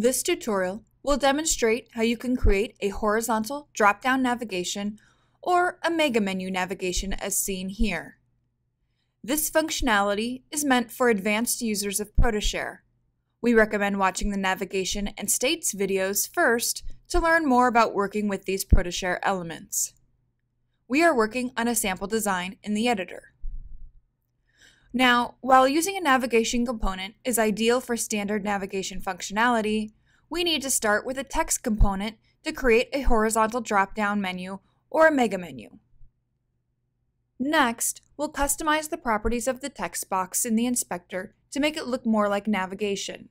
This tutorial will demonstrate how you can create a horizontal drop-down navigation or a mega menu navigation as seen here. This functionality is meant for advanced users of ProtoShare. We recommend watching the navigation and states videos first to learn more about working with these ProtoShare elements. We are working on a sample design in the editor. Now, while using a navigation component is ideal for standard navigation functionality, we need to start with a text component to create a horizontal drop-down menu or a mega menu. Next, we'll customize the properties of the text box in the inspector to make it look more like navigation.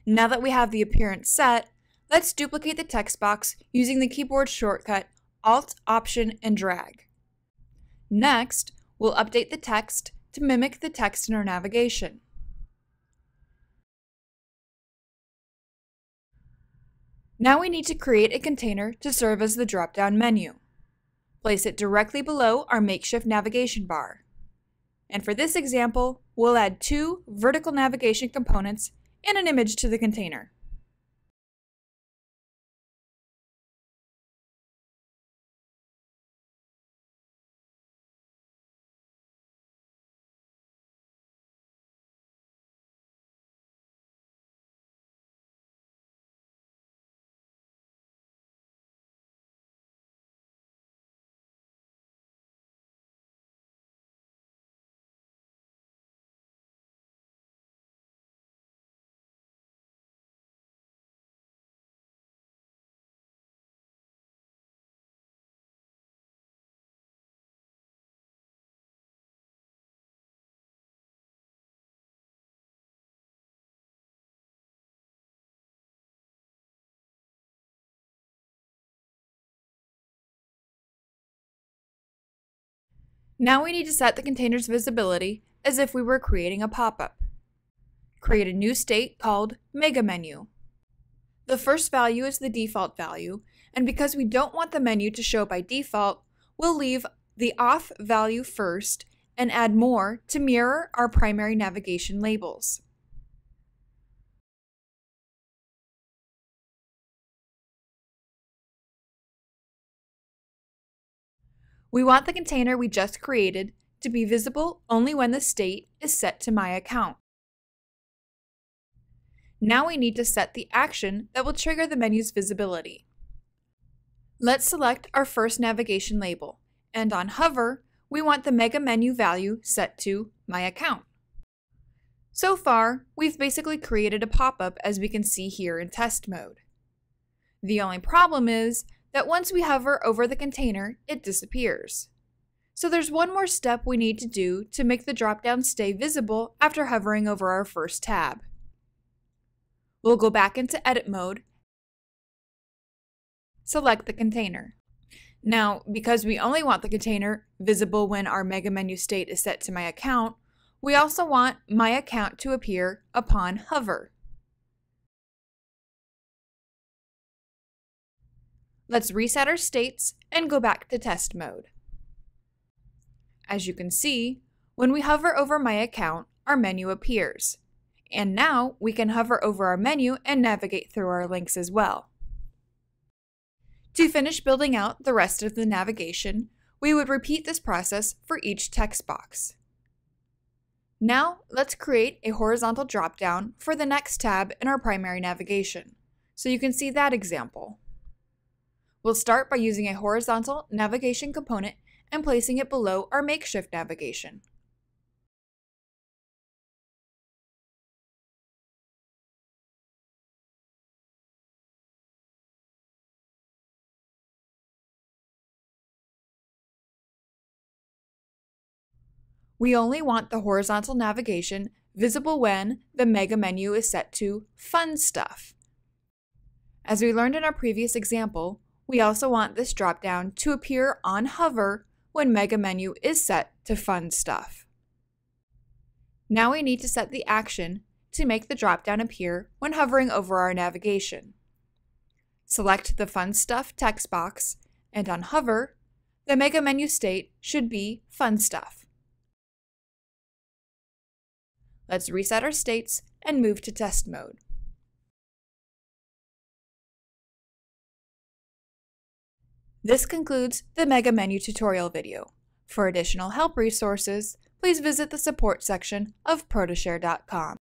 Now that we have the appearance set, let's duplicate the text box using the keyboard shortcut Alt, Option, and Drag. Next, we'll update the text to mimic the text in our navigation. Now we need to create a container to serve as the drop-down menu. Place it directly below our makeshift navigation bar. And for this example, we'll add 2 vertical navigation components and an image to the container. Now we need to set the container's visibility as if we were creating a pop-up. Create a new state called Mega Menu. The first value is the default value, and because we don't want the menu to show by default, we'll leave the off value first and add more to mirror our primary navigation labels. We want the container we just created to be visible only when the state is set to My Account. Now we need to set the action that will trigger the menu's visibility. Let's select our first navigation label, and on hover, we want the mega menu value set to My Account. So far, we've basically created a pop-up as we can see here in test mode. The only problem is that once we hover over the container, it disappears. So there's one more step we need to do to make the drop-down stay visible after hovering over our first tab. We'll go back into edit mode, select the container. Now, because we only want the container visible when our mega menu state is set to My Account, we also want My Account to appear upon hover. Let's reset our states and go back to test mode. As you can see, when we hover over My Account, our menu appears. And now we can hover over our menu and navigate through our links as well. To finish building out the rest of the navigation, we would repeat this process for each text box. Now let's create a horizontal drop-down for the next tab in our primary navigation, so you can see that example. We'll start by using a horizontal navigation component and placing it below our makeshift navigation. We only want the horizontal navigation visible when the mega menu is set to Fun Stuff. As we learned in our previous example, we also want this drop-down to appear on hover when mega menu is set to Fun Stuff. Now we need to set the action to make the dropdown appear when hovering over our navigation. Select the Fun Stuff text box, and on hover, the mega menu state should be Fun Stuff. Let's reset our states and move to test mode. This concludes the Mega Menu tutorial video. For additional help resources, please visit the support section of ProtoShare.com.